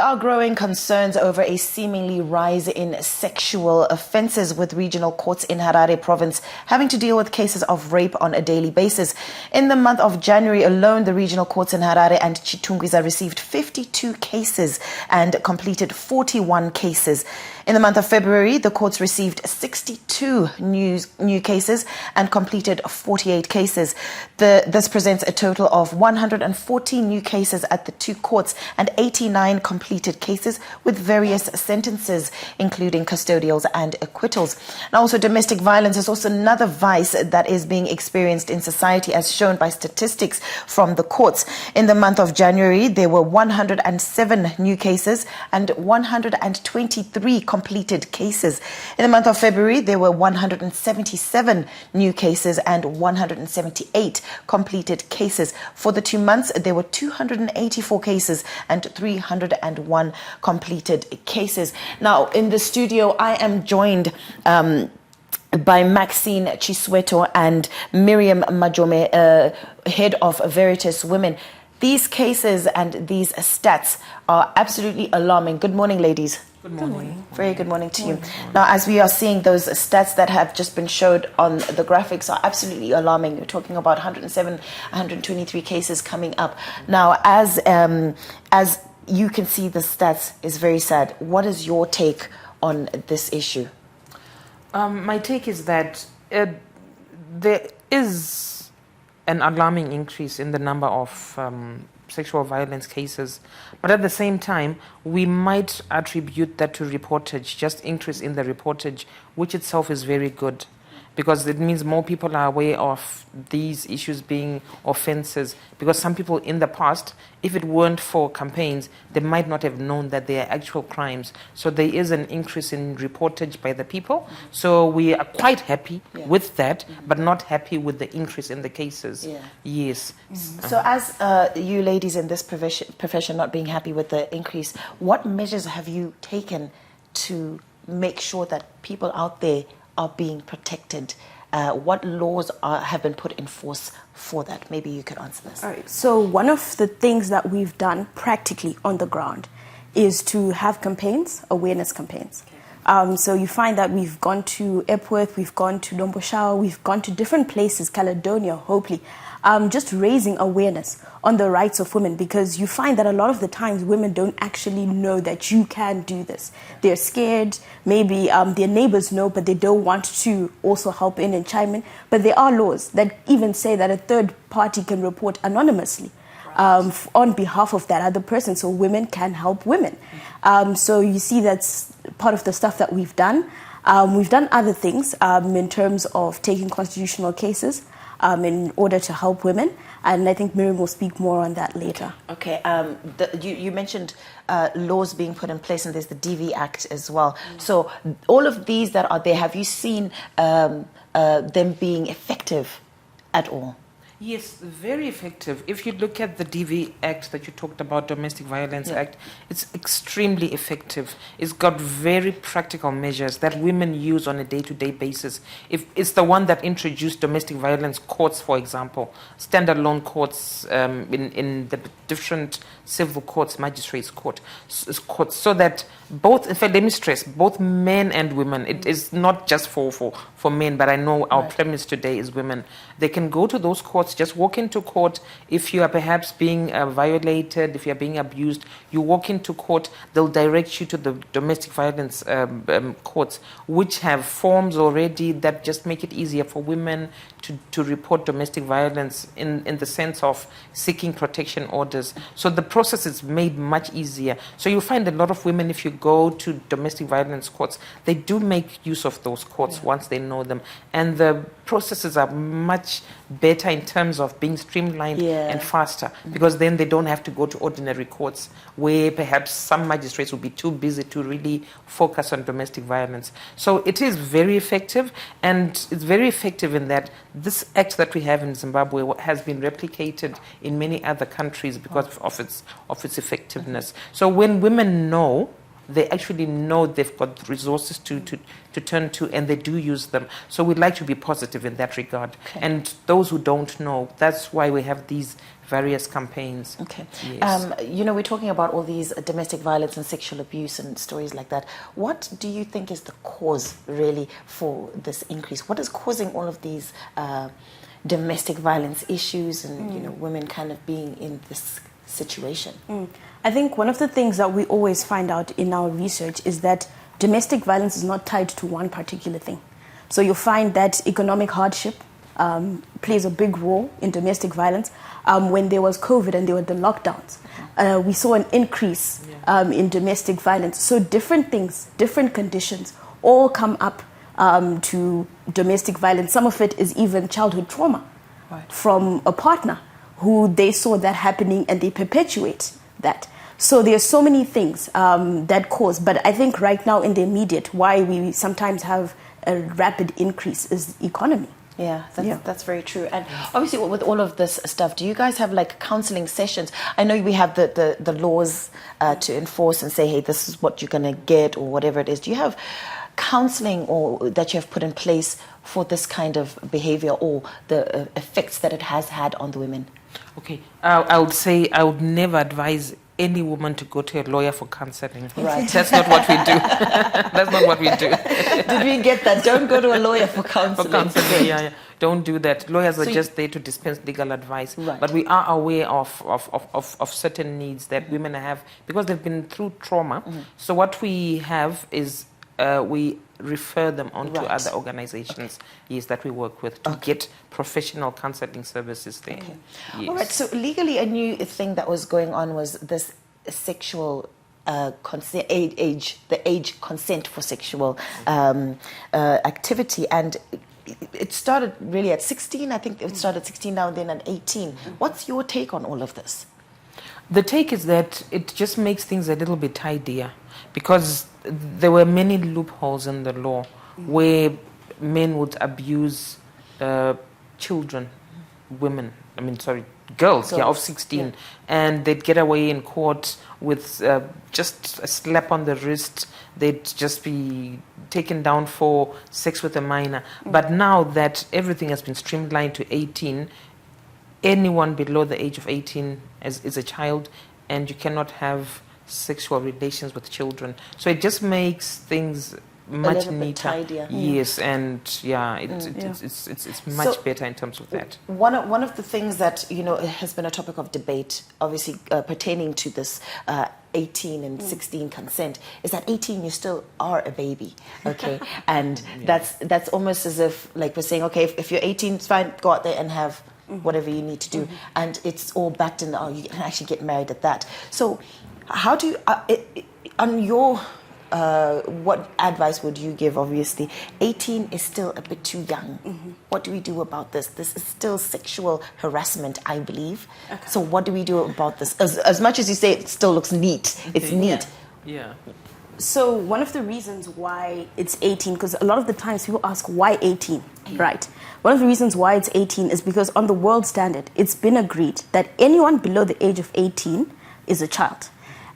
are growing concerns over a seemingly rise in sexual offences, with regional courts in Harare province having to deal with cases of rape on a daily basis. In the month of January alone, the regional courts in Harare and Chitungwiza received 52 cases and completed 41 cases. In the month of February, the courts received 62 new cases and completed 48 cases. This presents a total of 114 new cases at the two courts and 89 completed cases with various sentences, including custodials and acquittals. And also, domestic violence is also another vice that is being experienced in society, as shown by statistics from the courts. In the month of January, there were 107 new cases and 123 completed cases. In the month of February, there were 177 new cases and 178 completed cases. For the 2 months, there were 284 cases and 301 completed cases. Now, in the studio, I am joined by Maxine Chisweto and Miriam Majome, head of Veritas Women. These cases and these stats are absolutely alarming. Good morning, ladies. Good morning. Very good morning to you. Now, as we are seeing, those stats that have just been showed on the graphics are absolutely alarming. You're talking about 107, 123 cases coming up. Now, as you can see, the stats is very sad. What is your take on this issue? My take is that there is an alarming increase in the number of sexual violence cases, but at the same time, we might attribute that to reportage, just increase in the reportage, which itself is very good, because it means more people are aware of these issues being offences. Because some people in the past, if it weren't for campaigns, they might not have known that they are actual crimes. So there is an increase in reportage by the people. So we are quite happy with that, but not happy with the increase in the cases. Yes. So as you ladies in this profession not being happy with the increase, what measures have you taken to make sure that people out there are being protected? What laws have been put in force for that? Maybe you could answer this. All right. So one of the things that we've done practically on the ground is to have campaigns, awareness campaigns. Okay. So you find that we've gone to Epworth, we've gone to Domboshao, we've gone to different places, Caledonia, Hopely, just raising awareness on the rights of women, because you find that a lot of the times women don't actually know that you can do this. They're scared, maybe their neighbors know, but they don't want to also help in and chime in. But there are laws that even say that a third party can report anonymously on behalf of that other person, so women can help women. So you see that's part of the stuff that we've done. We've done other things in terms of taking constitutional cases in order to help women, and I think Miriam will speak more on that later. Okay. You mentioned laws being put in place, and there's the DV Act as well. So all of these that are there, have you seen them being effective at all? Yes, very effective. If you look at the DV Act that you talked about, Domestic Violence Act, it's extremely effective. It's got very practical measures that women use on a day-to-day basis. If it's the one that introduced domestic violence courts, for example, standalone courts in the different civil courts, magistrates courts, so that both, in fact, let me stress, both men and women, it is not just for men, but I know our premise today is women. They can go to those courts, just walk into court. If you are perhaps being violated, if you are being abused, you walk into court, they'll direct you to the domestic violence courts, which have forms already that just make it easier for women to report domestic violence in the sense of seeking protection orders. So the process is made much easier. So you find a lot of women, if you go to domestic violence courts, they do make use of those courts once they know them. And the processes are much better in terms of being streamlined and faster, because then they don't have to go to ordinary courts where perhaps some magistrates will be too busy to really focus on domestic violence. So it is very effective, and it's very effective in that this act that we have in Zimbabwe has been replicated in many other countries because of its effectiveness. So when women know they actually know they've got resources to turn to, and they do use them. So we'd like to be positive in that regard. Okay. And those who don't know, that's why we have these various campaigns. Okay. Yes. We're talking about all these domestic violence and sexual abuse and stories like that. What do you think is the cause, really, for this increase? What is causing all of these domestic violence issues and, women kind of being in this situation? I think one of the things that we always find out in our research is that domestic violence is not tied to one particular thing. So you'll find that economic hardship plays a big role in domestic violence. When there was COVID and there were the lockdowns, we saw an increase in domestic violence. So different things, different conditions all come up to domestic violence. Some of it is even childhood trauma from a partner who they saw that happening and they perpetuate that. So there are so many things that cause. But I think right now in the immediate, why we sometimes have a rapid increase is economy. Yeah, that's very true. And obviously with all of this stuff, do you guys have like counseling sessions? I know we have the laws to enforce and say, hey, this is what you're going to get or whatever it is. Do you have counseling or that you have put in place for this kind of behavior or the effects that it has had on the women? Okay, I would say I would never advise any woman to go to a lawyer for counseling. Right. That's not what we do. That's not what we do. Did we get that? Don't go to a lawyer for counseling. For counseling, yeah. Don't do that. Lawyers are just there to dispense legal advice. Right. But we are aware of certain needs that women have because they've been through trauma. So what we have is we refer them on to other organizations that we work with to get professional counseling services there. Okay. Yes. All right, so legally a new thing that was going on was this sexual consent, the age consent for sexual activity, and it started really at 16. I think it started at 16, now and then at 18. What's your take on all of this? The take is that it just makes things a little bit tidier because there were many loopholes in the law where men would abuse children, girls of 16, and they'd get away in court with just a slap on the wrist. They'd just be taken down for sex with a minor. But now that everything has been streamlined to 18, anyone below the age of 18 is a child, and you cannot have sexual relations with children. So it just makes things much neater. Tidier. Yes, and it's much better in terms of that. One of the things that has been a topic of debate, obviously pertaining to this 18 and 16 consent, is that 18 you still are a baby, okay? And that's almost as if like we're saying, okay, if you're 18, it's fine, go out there and have whatever you need to do, and it's all backed in. You can actually get married at that. So, how do you, on your, what advice would you give? Obviously, 18 is still a bit too young. What do we do about this? This is still sexual harassment, I believe. Okay. So, what do we do about this? As much as you say it still looks neat, it's neat. Yeah. So one of the reasons why it's 18, because a lot of the times people ask why 18, right? One of the reasons why it's 18 is because on the world standard, it's been agreed that anyone below the age of 18 is a child.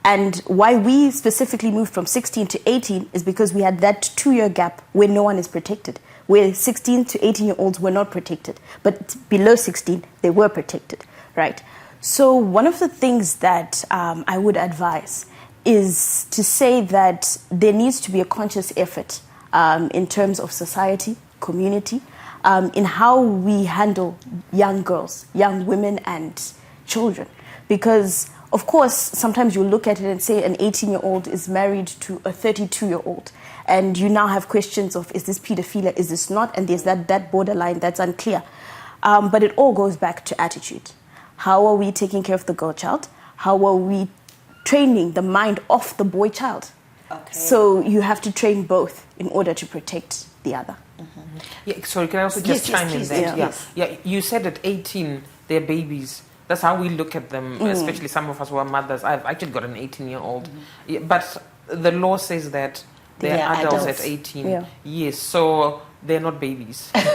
And why we specifically moved from 16 to 18 is because we had that 2-year gap where no one is protected, where 16 to 18-year-olds were not protected, but below 16, they were protected, right? So one of the things that I would advise is to say that there needs to be a conscious effort in terms of society, community, in how we handle young girls, young women and children. Because, of course, sometimes you look at it and say an 18-year-old is married to a 32-year-old. And you now have questions of, is this pedophilia, is this not? And there's that borderline that's unclear. But it all goes back to attitude. How are we taking care of the girl child? How are we training the mind of the boy child? Okay. So you have to train both in order to protect the other. Yeah, sorry, can I also just chime in there? Yeah, you said at 18 they're babies. That's how we look at them, especially some of us who are mothers. I've actually got an 18-year-old. But the law says that they're adults at 18. Yeah. Yes, so they're not babies. Like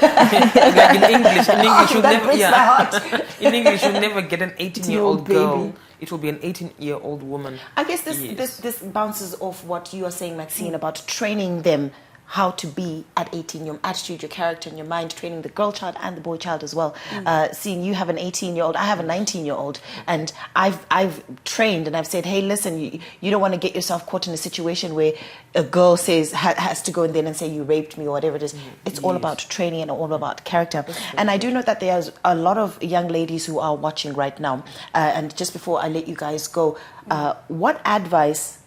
in English, you'll that never, breaks my heart. in English, you'll never get an 18-year-old girl. baby. It will be an 18-year-old woman. I guess this, Yes. this bounces off what you are saying, Maxine, about training them how to be at 18, your attitude, your character, and your mind, training the girl child and the boy child as well. Seeing you have an 18-year-old, I have a 19-year-old, and I've trained and I've said, hey, listen, you don't want to get yourself caught in a situation where a girl says has to go in there and say you raped me or whatever it is. It's all about training and all about character. And I do know that there's a lot of young ladies who are watching right now. And just before I let you guys go, what advice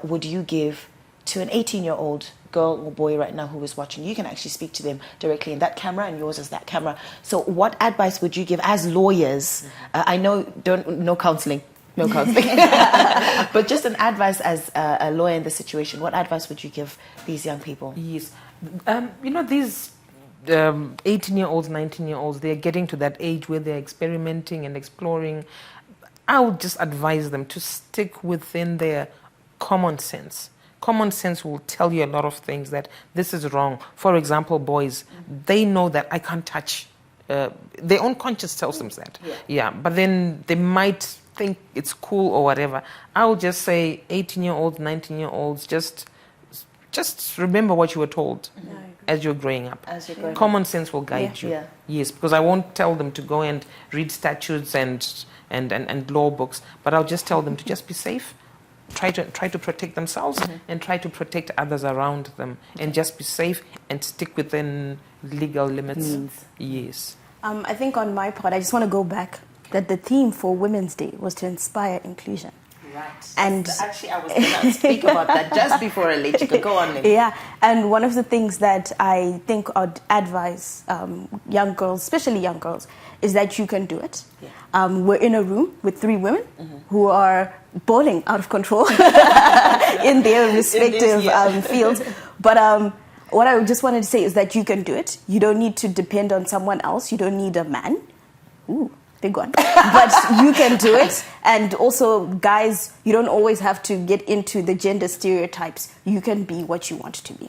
would you give to an 18-year-old girl or boy right now who is watching? You can actually speak to them directly in that camera, and yours is that camera. So what advice would you give as lawyers? I know no counseling, but just an advice as a lawyer in this situation. What advice would you give these young people? Yes. These 18-year-olds, 19-year-olds, they're getting to that age where they're experimenting and exploring. I would just advise them to stick within their common sense. Common sense will tell you a lot of things that this is wrong. For example, boys, they know that I can't touch. Their own conscience tells them that. Yeah, but then they might think it's cool or whatever. I would just say 18-year-olds, 19-year-olds, just remember what you were told as you're growing up. Common sense will guide you. Yeah. Yes, because I won't tell them to go and read statutes and law books, but I'll just tell them to just be safe. Try to protect themselves and try to protect others around them, and just be safe and stick within legal limits. Yes. I think on my part, I just want to go back that the theme for Women's Day was to inspire inclusion. Right. And actually, I was going to speak about that just before I let you go. Go on, Lynn. Yeah, and one of the things that I think I'd advise young girls, especially young girls, is that you can do it. Yeah. We're in a room with 3 women who are bowling out of control in their respective fields. But what I just wanted to say is that you can do it. You don't need to depend on someone else. You don't need a man. Ooh, big one. But you can do it. And also, guys, you don't always have to get into the gender stereotypes. You can be what you want to be.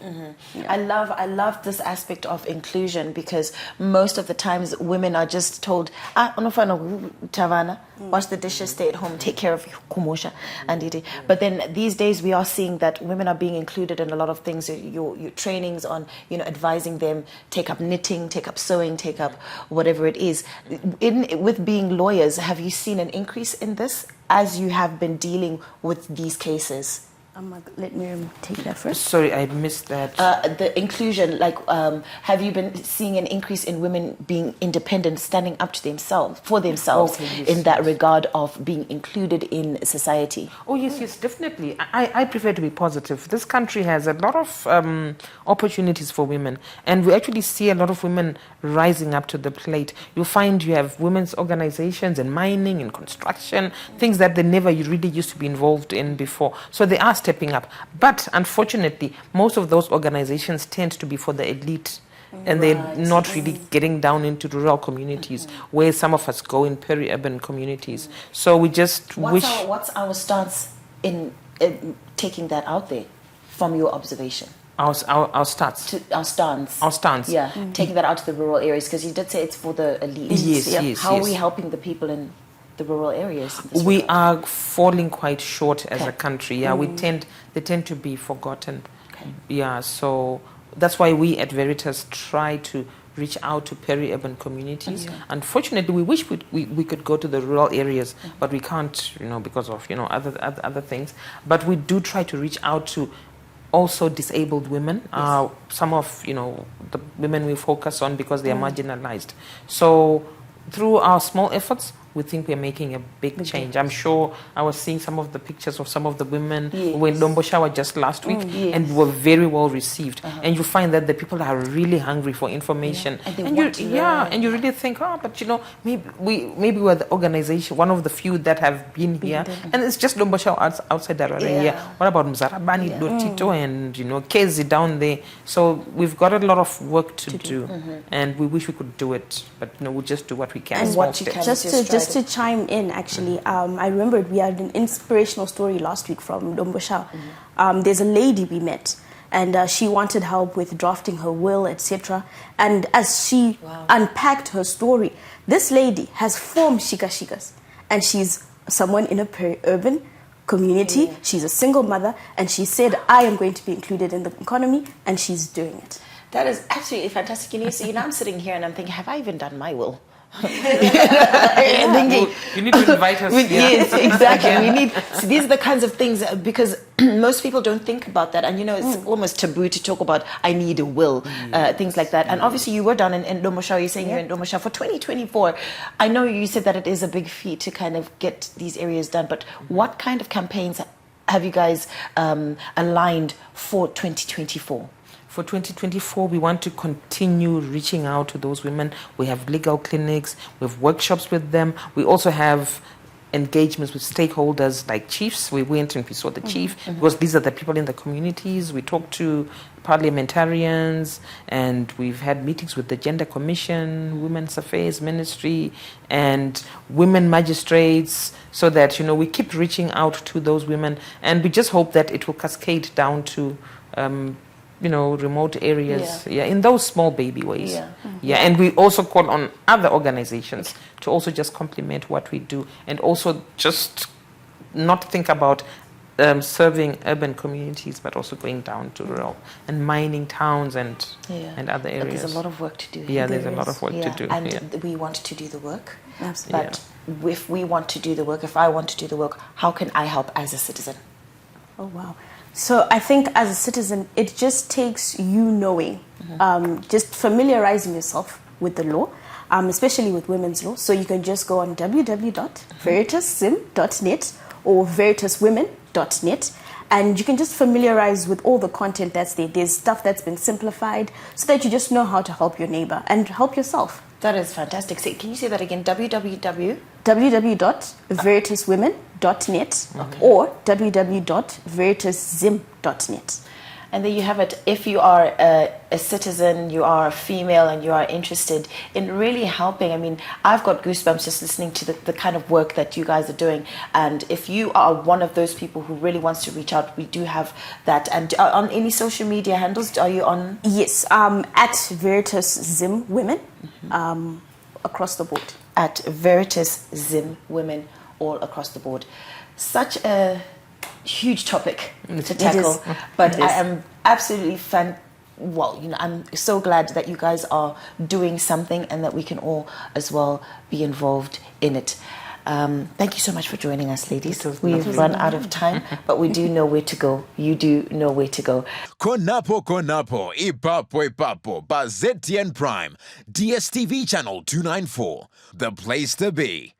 I love this aspect of inclusion, because most of the times women are just told, Tavana, wash the dishes, stay at home, take care of Kumosha and Didi. But then these days we are seeing that women are being included in a lot of things. Your trainings on, advising them, take up knitting, take up sewing, take up whatever it is. With being lawyers, have you seen an increase in this as you have been dealing with these cases? Let me take that first. Sorry, I missed that. The inclusion, have you been seeing an increase in women being independent, standing up to themselves, in that regard of being included in society? Oh, yes, definitely. I prefer to be positive. This country has a lot of opportunities for women, and we actually see a lot of women rising up to the plate. You'll find you have women's organizations in mining, in construction, things that they never really used to be involved in before. So they are stepping up. But unfortunately, most of those organizations tend to be for the elite. And they're not really getting down into rural communities where some of us go in peri-urban communities. So we just What's our stance in taking that out there from your observation? Our stance. Our stance. Yeah, taking that out to the rural areas, because you did say it's for the elite. Yes. How are we helping the people in the rural areas? We are falling quite short as a country. Yeah, they tend to be forgotten. Okay. Yeah, so that's why we at Veritas try to reach out to peri-urban communities. Unfortunately, we wish we could go to the rural areas, but we can't, because of other things. But we do try to reach out to also disabled women. Some of the women we focus on because they are marginalized. So through our small efforts, we think we're making a big change. I'm sure I was seeing some of the pictures of some of the women who were in Lombo Shower just last week and were very well received. And you find that the people are really hungry for information. And you really think, but maybe we're the organization, one of the few that have been here. And it's just Lombo Shower outside Harare. Yeah. What about Mzarabani, Lotito, and Kezi down there? So we've got a lot of work to do. And we wish we could do it, but we'll just do what we can. And just to chime in, actually, I remembered we had an inspirational story last week from Dombosha. There's a lady we met, and she wanted help with drafting her will, etc. And as she unpacked her story, this lady has 4 shikashikas, and she's someone in a peri-urban community. Yeah. She's a single mother, and she said, I am going to be included in the economy, and she's doing it. That is absolutely fantastic. I'm sitting here and I'm thinking, have I even done my will? Well, you need to invite us here. Yes, exactly. These are the kinds of things, because most people don't think about that, and it's almost taboo to talk about I need a will, things like that. And obviously you were down in Domosha. You're saying you're in Domosha for 2024. I know you said that it is a big feat to kind of get these areas done, but what kind of campaigns have you guys aligned for 2024? For 2024, we want to continue reaching out to those women. We have legal clinics, we have workshops with them. We also have engagements with stakeholders like chiefs. We went and we saw the chief, because these are the people in the communities. We talked to parliamentarians, and we've had meetings with the Gender Commission, Women's Affairs Ministry, and women magistrates, so that we keep reaching out to those women, and we just hope that it will cascade down to remote areas, in those small baby ways. And we also call on other organizations to also just complement what we do, and also just not think about serving urban communities, but also going down to rural and mining towns and other areas. But there's a lot of work to do. Yeah, there's a lot of work to do. And we want to do the work. Absolutely. But if we want to do the work, if I want to do the work, how can I help as a citizen? Oh, wow. So I think as a citizen, it just takes you knowing, just familiarizing yourself with the law, especially with women's law. So you can just go on www.veritasim.net or veritaswomen.net, and you can just familiarize with all the content that's there. There's stuff that's been simplified so that you just know how to help your neighbor and help yourself. That is fantastic. Can you say that again? www.veritaswomen.net or www.veritasim.net. And there you have it. If you are a citizen, you are a female, and you are interested in really helping, I've got goosebumps just listening to the kind of work that you guys are doing. And if you are one of those people who really wants to reach out, we do have that. And on any social media handles, are you on? Yes, at Veritas Zim Women, across the board. At Veritas Zim Women, all across the board. Such a huge topic to tackle, but I am absolutely I'm so glad that you guys are doing something, and that we can all as well be involved in it. Thank you so much for joining us, ladies. We've run out of time, but we do know where to go. You do know where to go. Konapo, ipapo, ba ZTN Prime, DSTV channel 294, the place to be.